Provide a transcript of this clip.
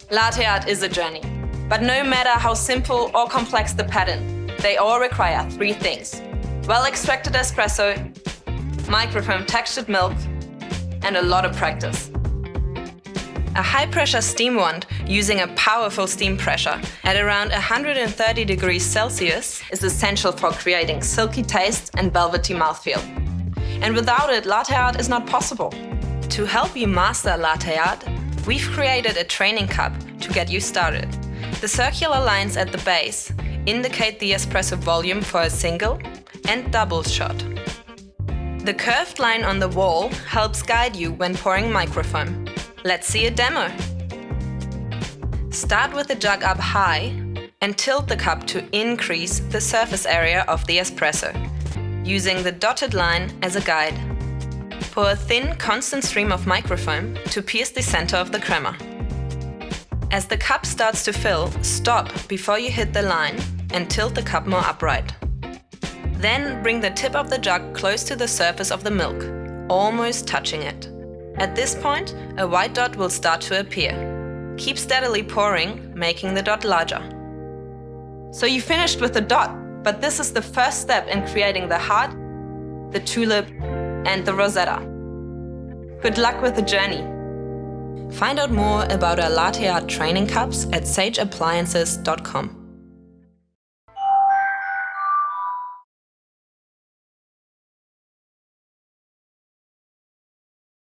Latte art is a journey. But no matter how simple or complex the pattern, they all require 3 things: well-extracted espresso, microfoam textured milk, and a lot of practice. A high-pressure steam wand using a powerful steam pressure at around 130 degrees Celsius is essential for creating silky taste and velvety mouthfeel. And without it, latte art is not possible. To help you master latte art, we've created a training cup to get you started. The circular lines at the base indicate the espresso volume for a single and double shot. The curved line on the wall helps guide you when pouring microfoam. Let's see a demo. Start with the jug up high and tilt the cup to increase the surface area of the espresso, using the dotted line as a guide. Pour a thin, constant stream of microfoam to pierce the center of the crema. As the cup starts to fill, stop before you hit the line and tilt the cup more upright. Then bring the tip of the jug close to the surface of the milk, almost touching it. At this point, a white dot will start to appear. Keep steadily pouring, making the dot larger. So you finished with the dot, but this is the first step in creating the heart, the tulip, and the rosetta. Good luck with the journey! Find out more about our latte art training cups at sageappliances.com.